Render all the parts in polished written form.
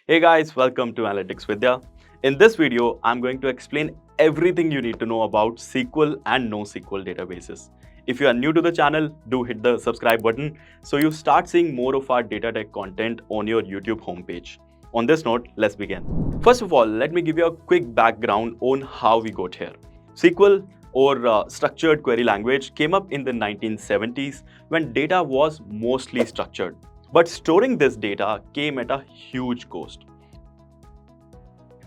Hey guys, welcome to Analytics Vidya. In this video, I'm going to explain everything you need to know about SQL and NoSQL databases. If you are new to the channel, do hit the subscribe button so you start seeing more of our data tech content on your YouTube homepage. On this note, let's begin. First of all, let me give you a quick background on how we got here. SQL or structured query language came up in the 1970s when data was mostly structured. But storing this data came at a huge cost.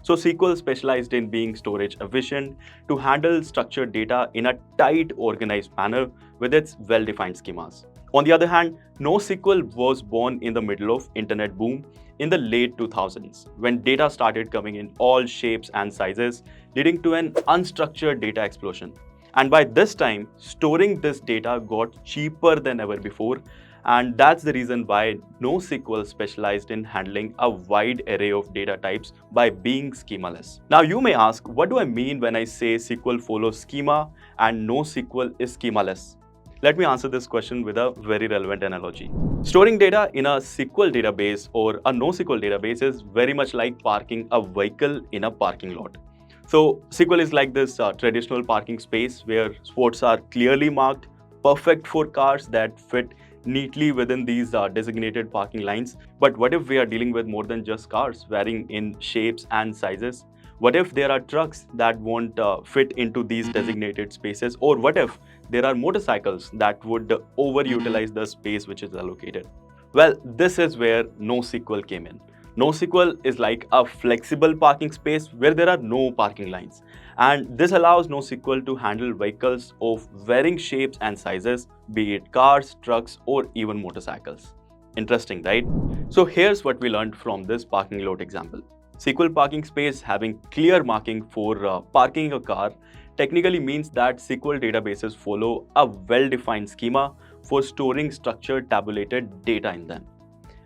So SQL specialized in being storage efficient to handle structured data in a tight, organized manner with its well-defined schemas. On the other hand, NoSQL was born in the middle of internet boom in the late 2000s when data started coming in all shapes and sizes, leading to an unstructured data explosion. And by this time, storing this data got cheaper than ever before, and that's the reason why NoSQL specialized in handling a wide array of data types by being schema-less. Now you may ask, what do I mean when I say SQL follows schema and NoSQL is schema-less? Let me answer this question with a very relevant analogy. Storing data in a SQL database or a NoSQL database is very much like parking a vehicle in a parking lot. So SQL is like this traditional parking space where spots are clearly marked, perfect for cars that fit neatly within these designated parking lines. But what if we are dealing with more than just cars varying in shapes and sizes? What if there are trucks that won't fit into these designated spaces? Or what if there are motorcycles that would overutilize the space which is allocated? Well, this is where NoSQL came in. NoSQL is like a flexible parking space where there are no parking lines. And this allows NoSQL to handle vehicles of varying shapes and sizes, be it cars, trucks, or even motorcycles. Interesting, right? So here's what we learned from this parking lot example. SQL parking space having clear marking for parking a car technically means that SQL databases follow a well-defined schema for storing structured tabulated data in them.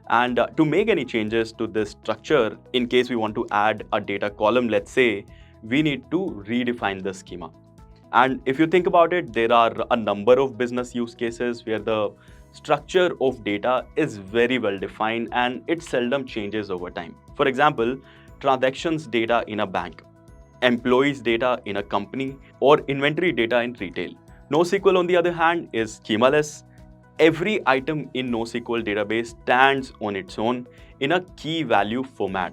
And to make any changes to this structure, in case we want to add a data column, let's say, we need to redefine the schema. And if you think about it, there are a number of business use cases where the structure of data is very well defined and it seldom changes over time. For example, transactions data in a bank, employees data in a company, or inventory data in retail. NoSQL, on the other hand, is schema-less. Every item in NoSQL database stands on its own in a key value format,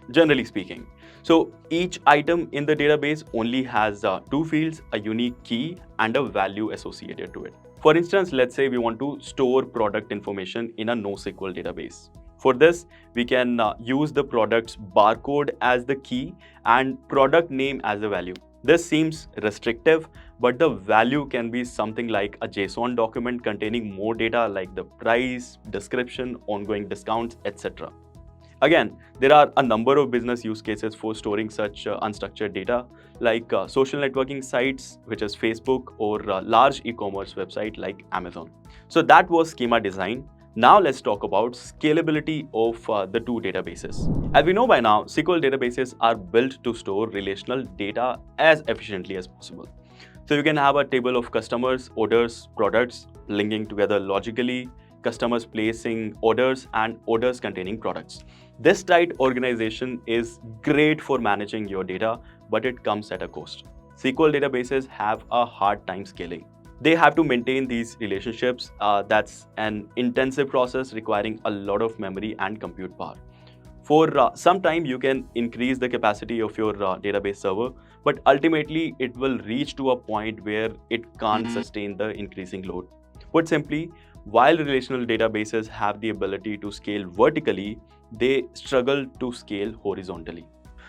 generally speaking. So each item in the database only has two fields, a unique key and a value associated to it. For instance, let's say we want to store product information in a NoSQL database. For this, we can use the product's barcode as the key and product name as the value. This seems restrictive, but the value can be something like a JSON document containing more data like the price, description, ongoing discounts, etc. Again, there are a number of business use cases for storing such unstructured data like social networking sites, which is Facebook, or large e-commerce website like Amazon. So that was Schema Design. Now let's talk about scalability of the two databases. As we know by now, SQL databases are built to store relational data as efficiently as possible. So you can have a table of customers, orders, products linking together logically, customers placing orders and orders containing products. This tight organization is great for managing your data, but it comes at a cost. SQL databases have a hard time scaling. They have to maintain these relationships. That's an intensive process requiring a lot of memory and compute power. For some time, you can increase the capacity of your database server, but ultimately it will reach to a point where it can't sustain the increasing load. Put simply, while relational databases have the ability to scale vertically, they struggle to scale horizontally.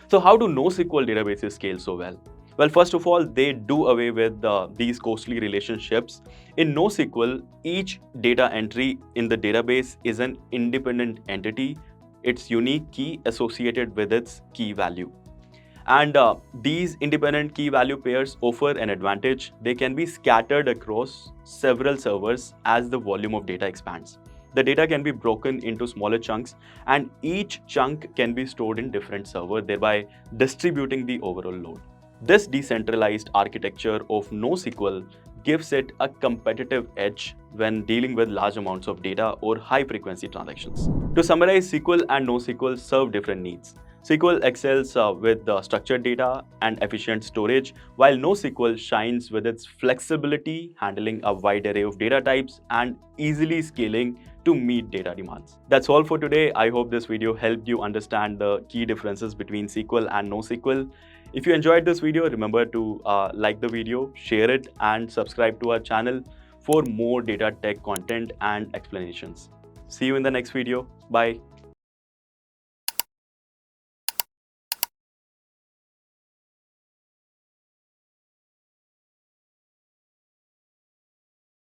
So how do NoSQL databases scale so well? Well, first of all, they do away with these costly relationships. In NoSQL, each data entry in the database is an independent entity, its unique key associated with its key value. And these independent key value pairs offer an advantage. They can be scattered across several servers as the volume of data expands. The data can be broken into smaller chunks, and each chunk can be stored in different servers, thereby distributing the overall load. This decentralized architecture of NoSQL gives it a competitive edge when dealing with large amounts of data or high-frequency transactions. To summarize, SQL and NoSQL serve different needs. SQL excels with structured data and efficient storage, while NoSQL shines with its flexibility, handling a wide array of data types and easily scaling to meet data demands. That's all for today. I hope this video helped you understand the key differences between SQL and NoSQL. If you enjoyed this video, remember to like the video, share it, and subscribe to our channel for more data tech content and explanations. See you in the next video. Bye.